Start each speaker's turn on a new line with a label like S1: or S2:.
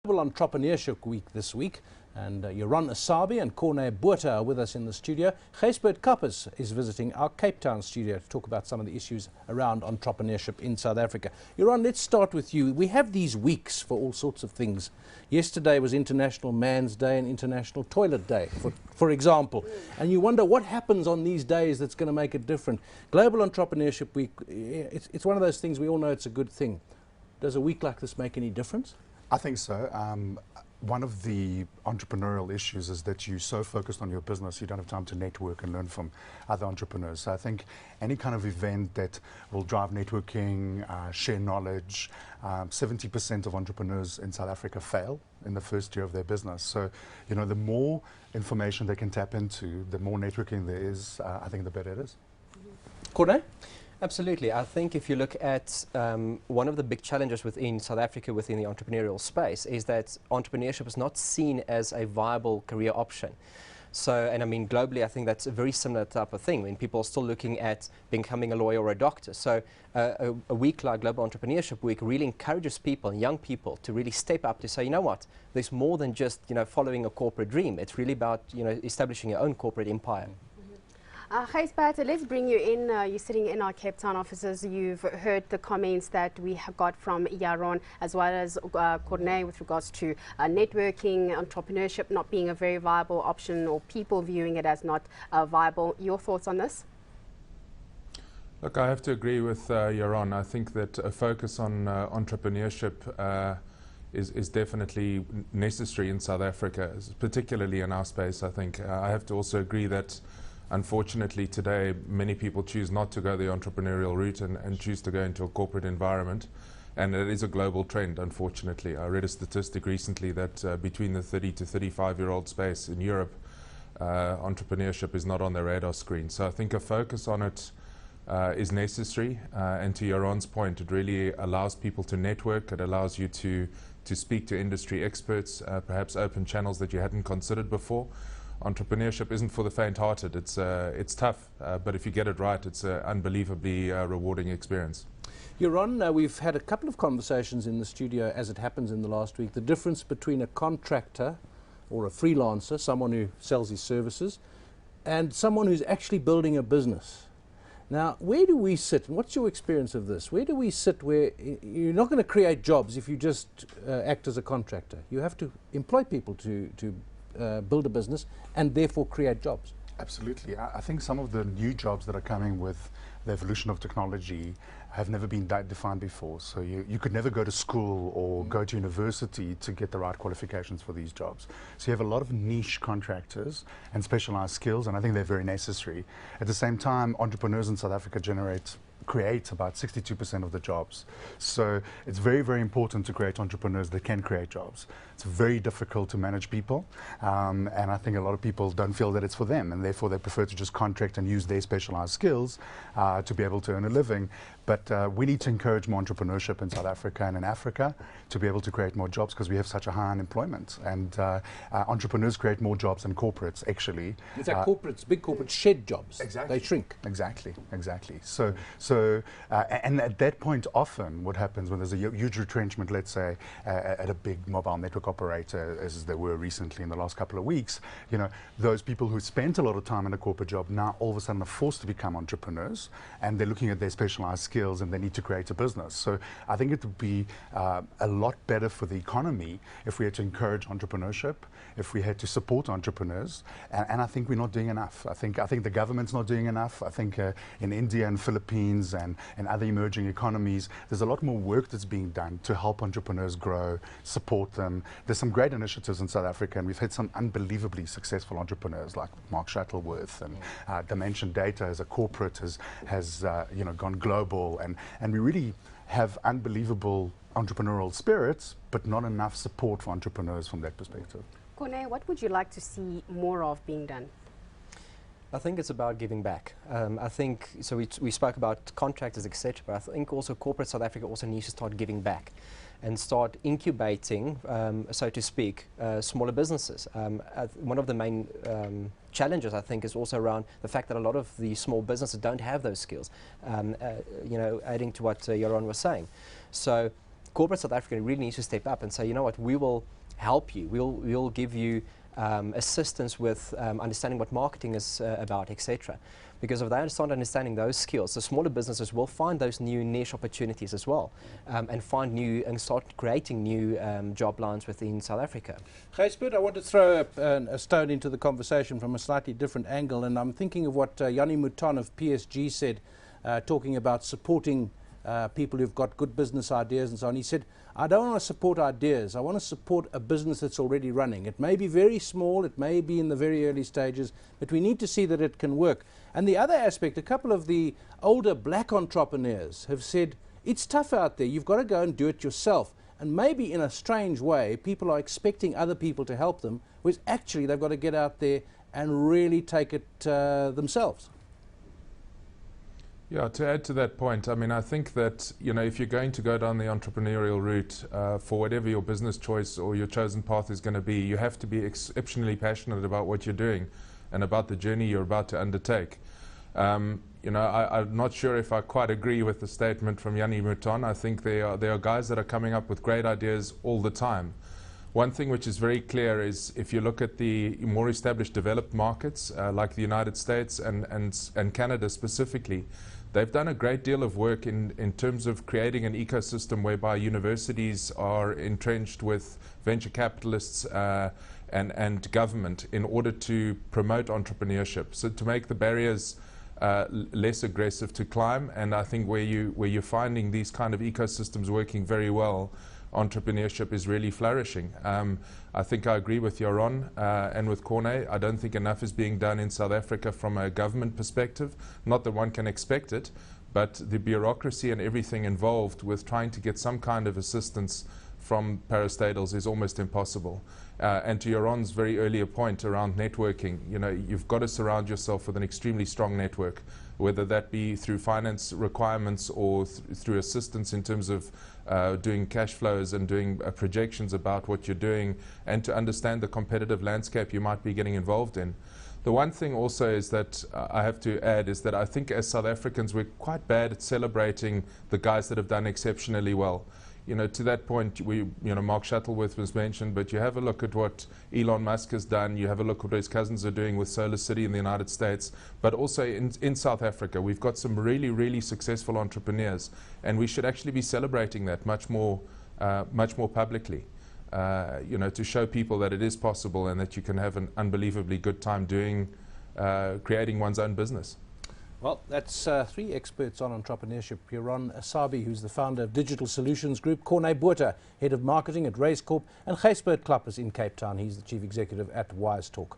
S1: Global Entrepreneurship Week this week, and Yaron Assabi and Corne Botha are with us in the studio. Gysbert Kappers is visiting our Cape Town studio to talk about some of the issues around entrepreneurship in South Africa. Yaron, let's start with you. We have these weeks for all sorts of things. Yesterday was International Man's Day and International Toilet Day, for example. And you wonder what happens on these days that's going to make it different. Global Entrepreneurship Week, it's one of those things we all know it's a good thing. Does a week like this make any difference?
S2: I think so. One of the entrepreneurial issues is that you're so focused on your business, you don't have time to network and learn from other entrepreneurs. So I think any kind of event that will drive networking, share knowledge, 70% of entrepreneurs in South Africa fail in the first year of their business. So, you know, the more information they can tap into, the more networking there is, I think the better it is.
S1: Corne?
S3: Absolutely. I think if you look at one of the big challenges within South Africa, within the entrepreneurial space, is that entrepreneurship is not seen as a viable career option. So, and I mean, globally, I think that's a very similar type of thing when people are still looking at becoming a lawyer or a doctor. So a week like Global Entrepreneurship Week really encourages people, young people, to really step up to say, you know what, there's more than just, you know, following a corporate dream. It's really about, you know, establishing your own corporate empire.
S4: Gysbert, let's bring you in. You're sitting in our Cape Town offices. You've heard the comments that we have got from Yaron as well as Corne with regards to networking, entrepreneurship not being a very viable option or people viewing it as not viable. Your thoughts on this?
S5: Look, I have to agree with Yaron. I think that a focus on entrepreneurship is definitely necessary in South Africa, particularly in our space. I think I have to also agree that unfortunately today many people choose not to go the entrepreneurial route and choose to go into a corporate environment, and it is a global trend, unfortunately. I read a statistic recently that between the 30 to 35-year-old space in Europe, entrepreneurship is not on the radar screen. So I think a focus on it is necessary, and to Yaron's point, it really allows people to network. It allows you to speak to industry experts, perhaps open channels that you hadn't considered before. Entrepreneurship isn't for the faint-hearted. It's tough, but if you get it right, it's an unbelievably rewarding experience.
S1: Yaron, we've had a couple of conversations in the studio, as it happens in the last week, the difference between a contractor or a freelancer, someone who sells his services, and someone who's actually building a business. Now, where do we sit, and what's your experience of this? Where do we sit where you're not going to create jobs if you just act as a contractor? You have to employ people to build a business and therefore create jobs.
S2: Absolutely. I think some of the new jobs that are coming with the evolution of technology have never been defined before. So you could never go to school or go to university to get the right qualifications for these jobs. So you have a lot of niche contractors and specialized skills, and I think they're very necessary. At the same time, entrepreneurs in South Africa create about 62% of the jobs. So it's very, very important to create entrepreneurs that can create jobs. It's very difficult to manage people, and I think a lot of people don't feel that it's for them, and therefore they prefer to just contract and use their specialized skills to be able to earn a living. But we need to encourage more entrepreneurship in South Africa and in Africa to be able to create more jobs, because we have such a high unemployment, and entrepreneurs create more jobs than corporates, actually.
S1: In fact, corporates, big corporates shed jobs.
S2: Exactly.
S1: They shrink.
S2: Exactly, exactly. So and at that point, often what happens when there's a huge retrenchment, let's say, at a big mobile network operator, as there were recently in the last couple of weeks, you know, those people who spent a lot of time in a corporate job now all of a sudden are forced to become entrepreneurs, and they're looking at their specialized skills and they need to create a business. So I think it would be a lot better for the economy if we had to encourage entrepreneurship, if we had to support entrepreneurs, and I think we're not doing enough. I think the government's not doing enough. I think in India and Philippines and other emerging economies, there's a lot more work that's being done to help entrepreneurs grow, support them. There's some great initiatives in South Africa, and we've had some unbelievably successful entrepreneurs like Mark Shuttleworth, and Dimension Data as a corporate has you know, gone global, and we really have unbelievable entrepreneurial spirits, but not enough support for entrepreneurs from that perspective.
S4: Corne, what would you like to see more of being done?
S3: I think it's about giving back. I think, so we spoke about contractors, etc., but I think also corporate South Africa also needs to start giving back and start incubating, so to speak, smaller businesses. One of the main challenges, I think, is also around the fact that a lot of the small businesses don't have those skills, you know, adding to what Yaron was saying. So corporate South Africa really needs to step up and say, you know what, we will help you. We'll give you assistance with understanding what marketing is about, etc. Because if they start understanding those skills, the smaller businesses will find those new niche opportunities as well, and find new and start creating new job lines within South Africa.
S1: Gysbert, I want to throw a stone into the conversation from a slightly different angle, and I'm thinking of what Yanni Mouton of PSG said, talking about supporting people who've got good business ideas and so on. He said, I don't want to support ideas, I want to support a business that's already running. It may be very small, it may be in the very early stages, but we need to see that it can work. And the other aspect, a couple of the older black entrepreneurs have said, it's tough out there, you've got to go and do it yourself. And maybe in a strange way, people are expecting other people to help them, whereas actually they've got to get out there and really take it themselves.
S5: Yeah, to add to that point, I mean, I think that, you know, if you're going to go down the entrepreneurial route for whatever your business choice or your chosen path is going to be, you have to be exceptionally passionate about what you're doing and about the journey you're about to undertake. You know, I'm not sure if I quite agree with the statement from Yanni Mouton. I think there are guys that are coming up with great ideas all the time. One thing which is very clear is if you look at the more established developed markets like the United States and Canada specifically, they've done a great deal of work in terms of creating an ecosystem whereby universities are entrenched with venture capitalists and government in order to promote entrepreneurship, so to make the barriers less aggressive to climb. And I think where you're finding these kind of ecosystems working very well, entrepreneurship is really flourishing. I think I agree with Yaron and with Corne. I don't think enough is being done in South Africa from a government perspective. Not that one can expect it, but the bureaucracy and everything involved with trying to get some kind of assistance from parastatals is almost impossible. And to Yaron's very earlier point around networking, you know, you've got to surround yourself with an extremely strong network, whether that be through finance requirements or through assistance in terms of doing cash flows and doing projections about what you're doing, and to understand the competitive landscape you might be getting involved in. The one thing also is that I have to add is that I think as South Africans we're quite bad at celebrating the guys that have done exceptionally well. You know, to that point, Mark Shuttleworth was mentioned, but you have a look at what Elon Musk has done, you have a look at what his cousins are doing with Solar City in the United States, but also in South Africa, we've got some really, really successful entrepreneurs, and we should actually be celebrating that much more publicly, you know, to show people that it is possible and that you can have an unbelievably good time creating one's own business.
S1: Well, that's three experts on entrepreneurship. Yaron Assabi, who's the founder of Digital Solutions Group, Corne Botha, Head of Marketing at Raizcorp, and Gysbert Kappers in Cape Town. He's the Chief Executive at Wyzetalk.